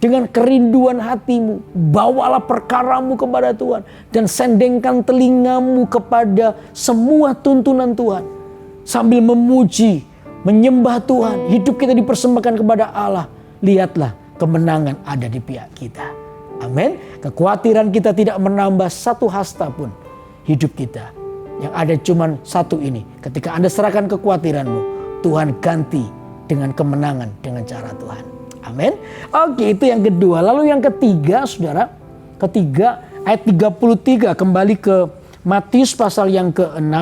Dengan kerinduan hatimu. Bawalah perkaramu kepada Tuhan. Dan sendengkan telingamu kepada semua tuntunan Tuhan. Sambil memuji, menyembah Tuhan. Hidup kita dipersembahkan kepada Allah. Lihatlah kemenangan ada di pihak kita. Amin. Kekhawatiran kita tidak menambah satu hasta pun hidup kita. Yang ada cuma satu ini. Ketika Anda serahkan kekhawatiranmu, Tuhan ganti dengan kemenangan dengan cara Tuhan. Amin. Oke, itu yang kedua. Lalu yang ketiga, saudara. Ketiga, ayat 33. Kembali ke Matius pasal yang ke-6.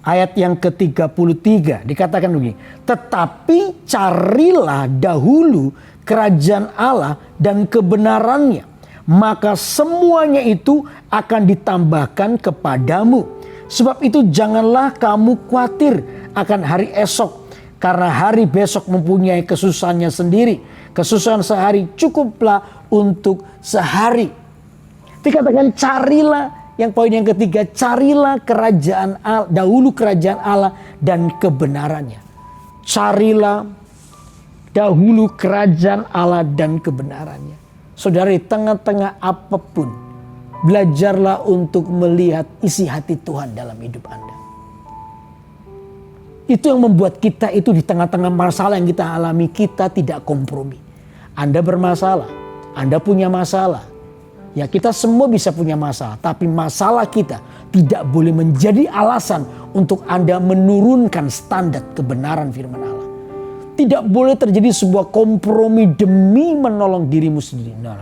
Ayat yang ke-33. Dikatakan begini. Tetapi carilah dahulu kerajaan Allah dan kebenarannya, maka semuanya itu akan ditambahkan kepadamu. Sebab itu janganlah kamu khawatir akan hari esok, karena hari besok mempunyai kesusahannya sendiri. Kesusahan sehari cukuplah untuk sehari. Dikatakan carilah, yang poin yang ketiga, carilah kerajaan Allah, dahulu kerajaan Allah dan kebenarannya. Carilah dahulu kerajaan Allah dan kebenarannya. Saudara, di tengah-tengah apapun, belajarlah untuk melihat isi hati Tuhan dalam hidup Anda. Itu yang membuat kita itu di tengah-tengah masalah yang kita alami, kita tidak kompromi. Anda bermasalah, Anda punya masalah. Ya, kita semua bisa punya masalah, tapi masalah kita tidak boleh menjadi alasan untuk Anda menurunkan standar kebenaran firman Allah. Tidak boleh terjadi sebuah kompromi demi menolong dirimu sendiri. No.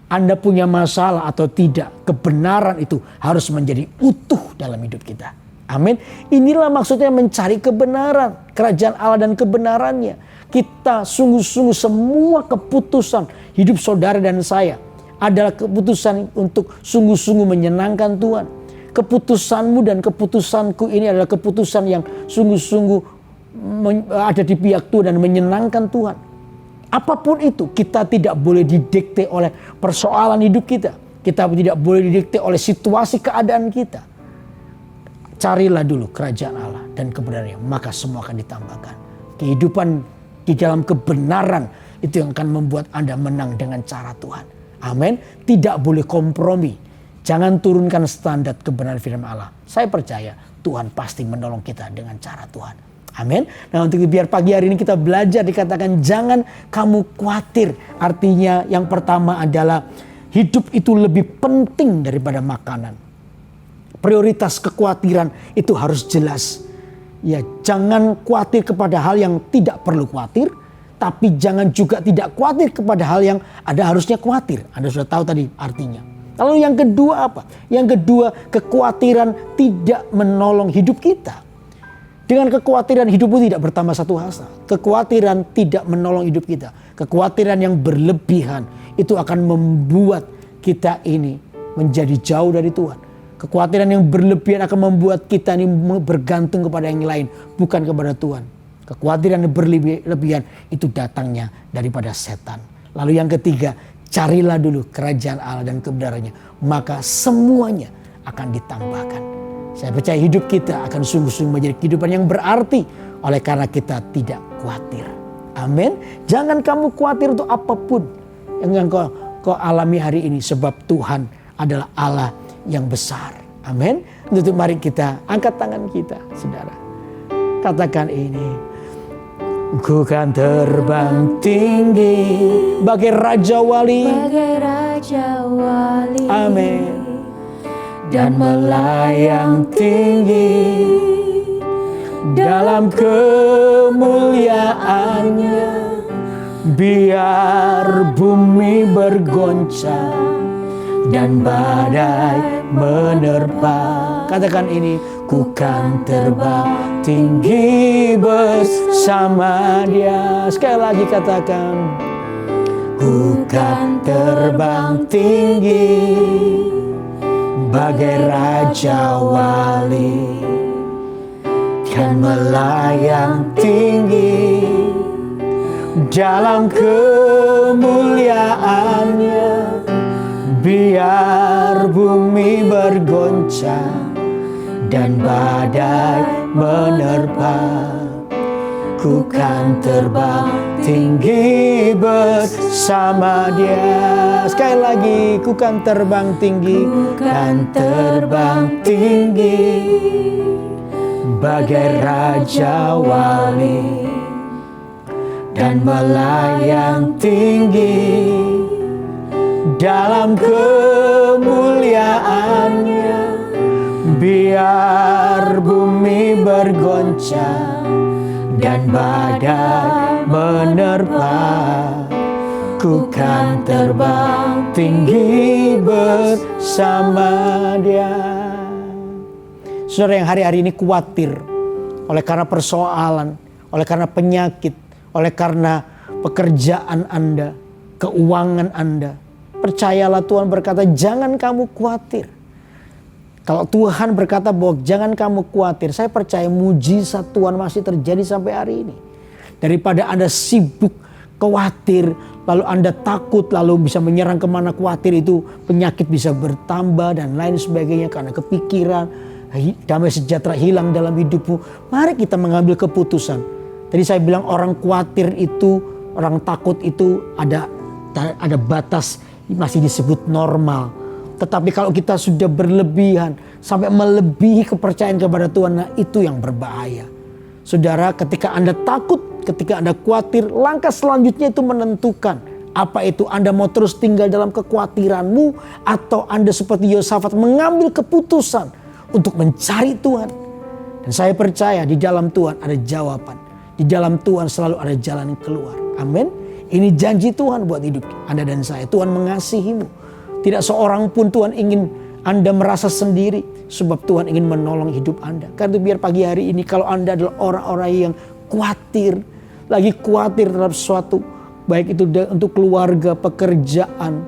Anda punya masalah atau tidak, kebenaran itu harus menjadi utuh dalam hidup kita. Amin. Inilah maksudnya mencari kebenaran, kerajaan Allah dan kebenarannya. Kita sungguh-sungguh semua keputusan hidup saudara dan saya adalah keputusan untuk sungguh-sungguh menyenangkan Tuhan. Keputusanmu dan keputusanku ini adalah keputusan yang sungguh-sungguh ada di pihak Tuhan dan menyenangkan Tuhan. Apapun itu, kita tidak boleh didikte oleh persoalan hidup kita. Kita tidak boleh didikte oleh situasi keadaan kita. Carilah dulu kerajaan Allah dan kebenarannya, maka semua akan ditambahkan. Kehidupan di dalam kebenaran itu yang akan membuat Anda menang dengan cara Tuhan. Amin. Tidak boleh kompromi. Jangan turunkan standar kebenaran firman Allah. Saya percaya Tuhan pasti menolong kita dengan cara Tuhan. Amin. Nah, untuk biar pagi hari ini kita belajar, dikatakan jangan kamu khawatir. Artinya yang pertama adalah hidup itu lebih penting daripada makanan. Prioritas kekhawatiran itu harus jelas. Ya, jangan khawatir kepada hal yang tidak perlu khawatir, tapi jangan juga tidak khawatir kepada hal yang ada harusnya khawatir. Anda sudah tahu tadi artinya. Lalu yang kedua apa? Yang kedua, kekhawatiran tidak menolong hidup kita. Dengan kekhawatiran hidupmu tidak bertambah satu hasta. Kekhawatiran tidak menolong hidup kita. Kekhawatiran yang berlebihan itu akan membuat kita ini menjadi jauh dari Tuhan. Kekhawatiran yang berlebihan akan membuat kita ini bergantung kepada yang lain, bukan kepada Tuhan. Kekhawatiran yang berlebihan itu datangnya daripada setan. Lalu yang ketiga, carilah dulu kerajaan Allah dan kebenarannya, maka semuanya akan ditambahkan. Saya percaya hidup kita akan sungguh-sungguh menjadi kehidupan yang berarti oleh karena kita tidak khawatir. Amin. Jangan kamu khawatir untuk apapun yang kau alami hari ini, sebab Tuhan adalah Allah yang besar. Amin. Untuk mari kita angkat tangan kita, saudara. Katakan ini. Ku kan terbang tinggi bagai Raja Wali. Amin. Dan melayang tinggi dalam kemuliaannya. Biar bumi bergoncang dan badai menerpa. Katakan ini, ku kan terbang tinggi bersama Dia. Sekali lagi katakan, ku kan terbang tinggi bagai Raja Wali, kan melayang tinggi dalam kemuliaannya. Biar bumi bergoncang dan badai menerpa, ku kan terbang tinggi bersama Dia. Sekali lagi, ku kan terbang tinggi, kan terbang tinggi bagai Raja Wali, dan melayang tinggi dalam kemuliaannya. Biar bumi bergoncang dan badai menerpa, ku kan terbang tinggi bersama Dia. Saudara yang hari-hari ini khawatir oleh karena persoalan, oleh karena penyakit, oleh karena pekerjaan Anda, keuangan Anda, percayalah Tuhan berkata, jangan kamu khawatir. Kalau Tuhan berkata bahwa jangan kamu khawatir, saya percaya mujizat Tuhan masih terjadi sampai hari ini. Daripada Anda sibuk, khawatir, lalu Anda takut, lalu bisa menyerang kemana khawatir itu, penyakit bisa bertambah dan lain sebagainya karena kepikiran, damai sejahtera hilang dalam hidupmu. Mari kita mengambil keputusan. Tadi saya bilang orang khawatir itu, orang takut itu ada batas, masih disebut normal. Tetapi kalau kita sudah berlebihan sampai melebihi kepercayaan kepada Tuhan, nah itu yang berbahaya. Saudara, ketika Anda takut, ketika Anda khawatir, langkah selanjutnya itu menentukan. Apa itu? Anda mau terus tinggal dalam kekhawatiranmu, atau Anda seperti Yosafat mengambil keputusan untuk mencari Tuhan. Dan saya percaya di dalam Tuhan ada jawaban. Di dalam Tuhan selalu ada jalan keluar. Amin. Ini janji Tuhan buat hidup Anda dan saya. Tuhan mengasihimu. Tidak seorang pun Tuhan ingin Anda merasa sendiri, sebab Tuhan ingin menolong hidup Anda. Karena itu biar pagi hari ini kalau Anda adalah orang-orang yang khawatir, lagi khawatir terhadap sesuatu, baik itu untuk keluarga, pekerjaan,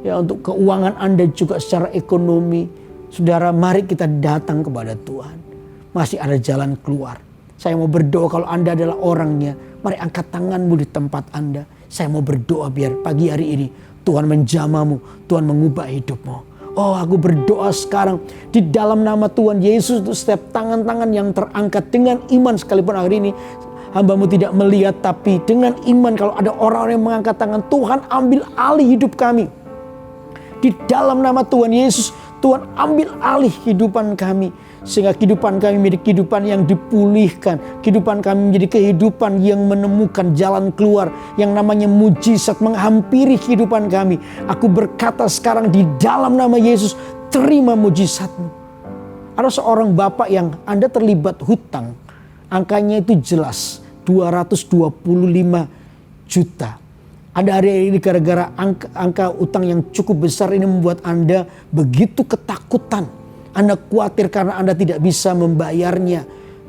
ya untuk keuangan Anda juga secara ekonomi. Saudara, mari kita datang kepada Tuhan. Masih ada jalan keluar. Saya mau berdoa kalau Anda adalah orangnya, mari angkat tanganmu di tempat Anda. Saya mau berdoa biar pagi hari ini Tuhan menjamamu, Tuhan mengubah hidupmu. Oh, aku berdoa sekarang di dalam nama Tuhan Yesus untuk setiap tangan-tangan yang terangkat dengan iman, sekalipun hari ini hambamu tidak melihat, tapi dengan iman kalau ada orang-orang yang mengangkat tangan, Tuhan ambil alih hidup kami. Di dalam nama Tuhan Yesus, Tuhan ambil alih kehidupan kami. Sehingga kehidupan kami menjadi kehidupan yang dipulihkan. Kehidupan kami menjadi kehidupan yang menemukan jalan keluar. Yang namanya mujizat menghampiri kehidupan kami. Aku berkata sekarang di dalam nama Yesus, terima mujizatmu. Ada seorang bapak yang Anda terlibat hutang. Angkanya itu jelas, 225 juta. Anda hari ini gara-gara angka utang yang cukup besar ini membuat Anda begitu ketakutan. Anda khawatir karena Anda tidak bisa membayarnya.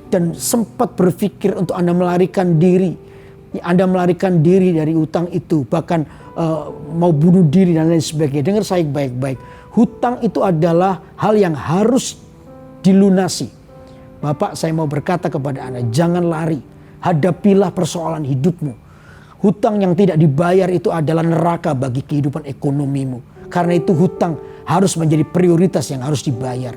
Dan sempat berpikir untuk Anda melarikan diri. Anda melarikan diri dari hutang itu. Bahkan mau bunuh diri dan lain sebagainya. Dengar saya baik-baik. Hutang itu adalah hal yang harus dilunasi. Bapak, saya mau berkata kepada Anda, jangan lari. Hadapilah persoalan hidupmu. Hutang yang tidak dibayar itu adalah neraka bagi kehidupan ekonomimu. Karena itu hutang harus menjadi prioritas yang harus dibayar.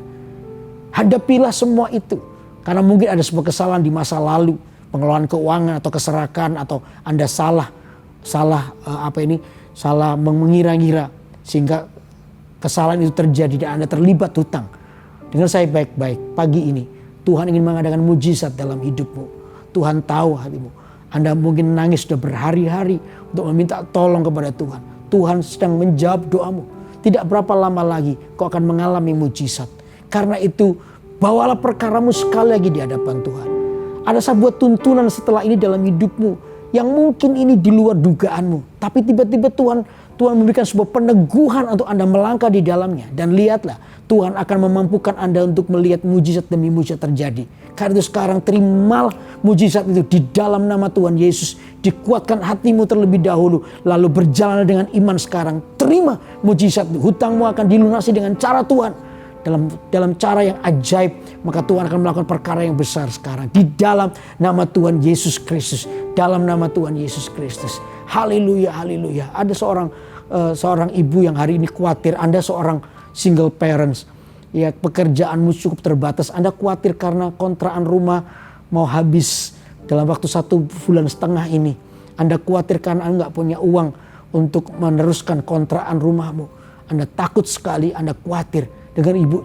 Hadapilah semua itu. Karena mungkin ada sebuah kesalahan di masa lalu. Pengelolaan keuangan atau keserakan. Atau Anda salah mengira-ngira. Sehingga kesalahan itu terjadi dan Anda terlibat hutang. Dengar saya baik-baik. Pagi ini Tuhan ingin mengadakan mujizat dalam hidupmu. Tuhan tahu hatimu. Anda mungkin nangis sudah berhari-hari untuk meminta tolong kepada Tuhan. Tuhan sedang menjawab doamu. Tidak berapa lama lagi kau akan mengalami mujizat. Karena itu bawalah perkaramu sekali lagi di hadapan Tuhan. Ada sebuah tuntunan setelah ini dalam hidupmu. Yang mungkin ini di luar dugaanmu. Tapi tiba-tiba Tuhan Tuhan memberikan sebuah peneguhan untuk Anda melangkah di dalamnya. Dan lihatlah, Tuhan akan memampukan Anda untuk melihat mujizat demi mujizat terjadi. Karena itu sekarang terimalah mujizat itu di dalam nama Tuhan Yesus. Dikuatkan hatimu terlebih dahulu, lalu berjalan dengan iman sekarang. Terima mujizat itu. Hutangmu akan dilunasi dengan cara Tuhan. Dalam cara yang ajaib, maka Tuhan akan melakukan perkara yang besar sekarang. Di dalam nama Tuhan Yesus Kristus. Dalam nama Tuhan Yesus Kristus. Haleluya, haleluya. Ada seorang ibu yang hari ini khawatir. Anda seorang single parents. Ya, pekerjaanmu cukup terbatas. Anda khawatir karena kontrakan rumah mau habis dalam waktu 1,5 bulan ini. Anda khawatir karena Anda nggak punya uang untuk meneruskan kontrakan rumahmu. Anda takut sekali, Anda khawatir. Dengan ibu,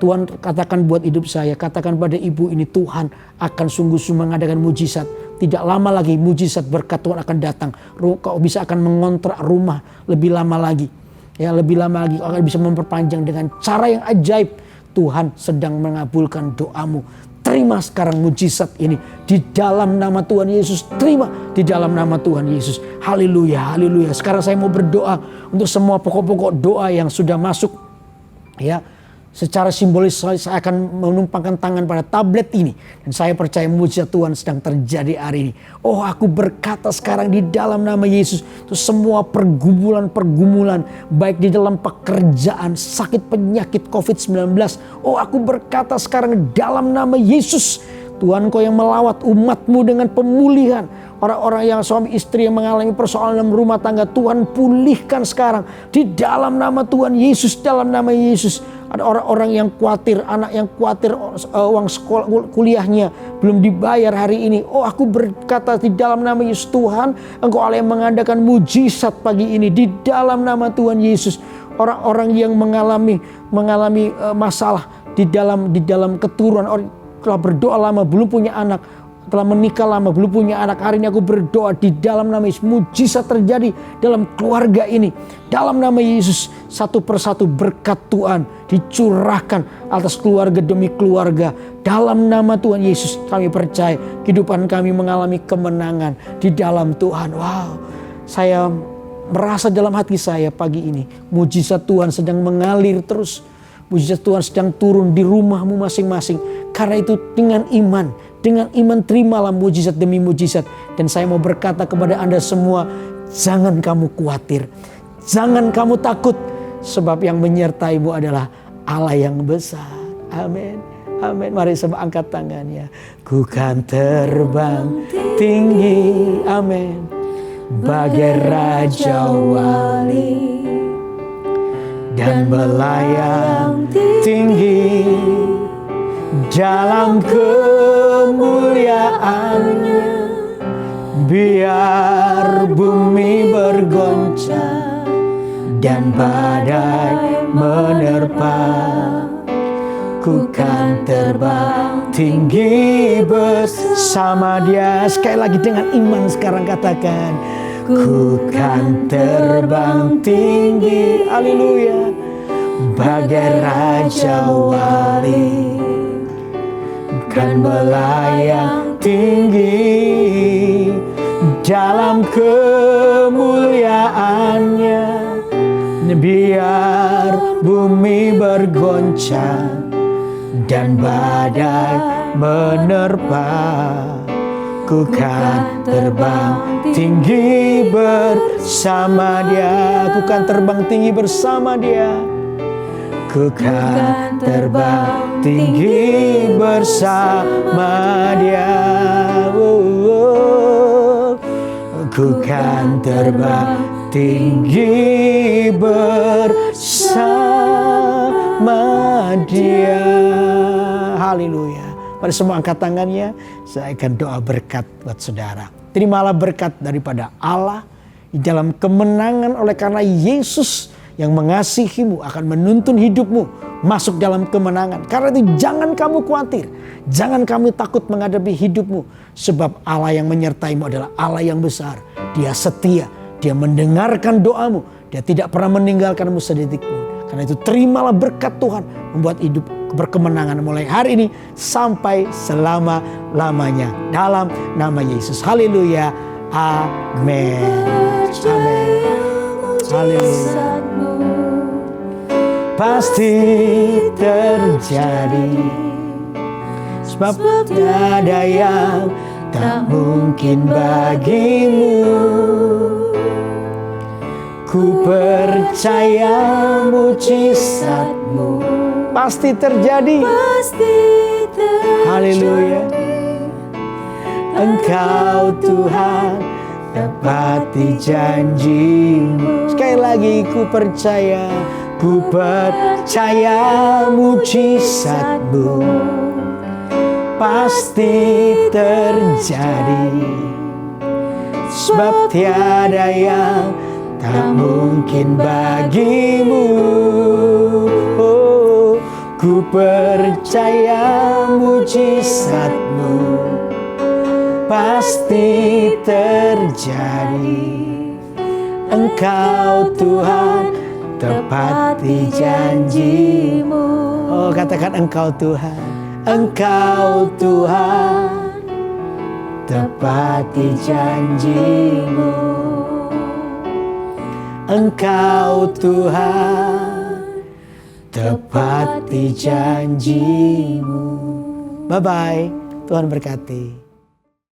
Tuhan katakan buat hidup saya, katakan pada ibu ini, Tuhan akan sungguh-sungguh mengadakan mujizat. Tidak lama lagi mujizat berkat Tuhan akan datang. Kau bisa akan mengontrak rumah lebih lama lagi. Ya, lebih lama lagi kau akan bisa memperpanjang dengan cara yang ajaib. Tuhan sedang mengabulkan doamu. Terima sekarang mujizat ini di dalam nama Tuhan Yesus. Terima di dalam nama Tuhan Yesus. Haleluya, haleluya. Sekarang saya mau berdoa untuk semua pokok-pokok doa yang sudah masuk. Ya, secara simbolis saya akan menumpangkan tangan pada tablet ini. Dan saya percaya mujizat Tuhan sedang terjadi hari ini. Oh, aku berkata sekarang di dalam nama Yesus. Itu semua pergumulan baik di dalam pekerjaan, sakit penyakit COVID-19. Oh, aku berkata sekarang di dalam nama Yesus. Tuhan, Kau yang melawat umat-Mu dengan pemulihan. Orang-orang yang suami istri yang mengalami persoalan dalam rumah tangga, Tuhan pulihkan sekarang. Di dalam nama Tuhan Yesus, dalam nama Yesus. Ada orang-orang yang khawatir, anak yang khawatir uang sekolah kuliahnya belum dibayar hari ini. Oh, aku berkata di dalam nama Yesus, Tuhan, Engkau Allah yang mengadakan mujizat pagi ini. Di dalam nama Tuhan Yesus. Orang-orang yang mengalami masalah di dalam keturunan, orang telah berdoa lama belum punya anak, telah menikah lama belum punya anak. Hari ini aku berdoa di dalam nama Yesus, mujizat terjadi dalam keluarga ini. Dalam nama Yesus, satu persatu berkat Tuhan dicurahkan atas keluarga demi keluarga. Dalam nama Tuhan Yesus kami percaya kehidupan kami mengalami kemenangan di dalam Tuhan. Wow, saya merasa dalam hati saya pagi ini mujizat Tuhan sedang mengalir terus. Mujizat Tuhan sedang turun di rumahmu masing-masing. Karena itu dengan iman terimalah mujizat demi mujizat. Dan saya mau berkata kepada Anda semua, jangan kamu khawatir, jangan kamu takut, sebab yang menyertaimu adalah Allah yang besar. Amin, amin. Mari semua angkat tangannya. Ku kan terbang tinggi, amin, bagai Raja Wali, dan melayang tinggi dalam kemuliaannya. Biar bumi bergoncang dan badai menerpa, ku kan terbang tinggi bersama Dia. Sekali lagi dengan iman sekarang katakan, ku kan terbang tinggi, haleluya, bagai Raja Wali, kan melayang tinggi dalam kemuliaannya. Biar bumi bergoncang dan badai menerpa, ku kan terbang tinggi bersama Dia. Ku kan terbang tinggi bersama Dia. Ku kan terbang tinggi bersama Dia. Ku kan terbang tinggi bersama Dia. Haleluya. Pada semua angkat tangannya, saya akan doa berkat buat saudara. Terimalah berkat daripada Allah di dalam kemenangan oleh karena Yesus yang mengasihimu akan menuntun hidupmu masuk dalam kemenangan. Karena itu jangan kamu khawatir, jangan kamu takut menghadapi hidupmu. Sebab Allah yang menyertaimu adalah Allah yang besar. Dia setia, Dia mendengarkan doamu, Dia tidak pernah meninggalkanmu sedetik pun. Karena itu terimalah berkat Tuhan membuat hidup berkemenangan mulai hari ini sampai selama-lamanya. Dalam nama Yesus. Haleluya. Amin. Amin. mujizatmu pasti terjadi, sebab tiada yang tak mungkin bagimu. Ku percaya mujizatmu pasti terjadi. pasti terjadi. Haleluya. Engkau Tuhan tepati janjimu. Sekali lagi, ku percaya mujizatmu pasti terjadi, sebab tiada yang tak mungkin bagimu. Oh, ku percaya mujizatmu pasti terjadi. Engkau Tuhan tepati janjimu. Oh, katakan Engkau Tuhan. Engkau Tuhan tepati janjimu. Engkau Tuhan tepati janjimu. Bye-bye. Tuhan berkati.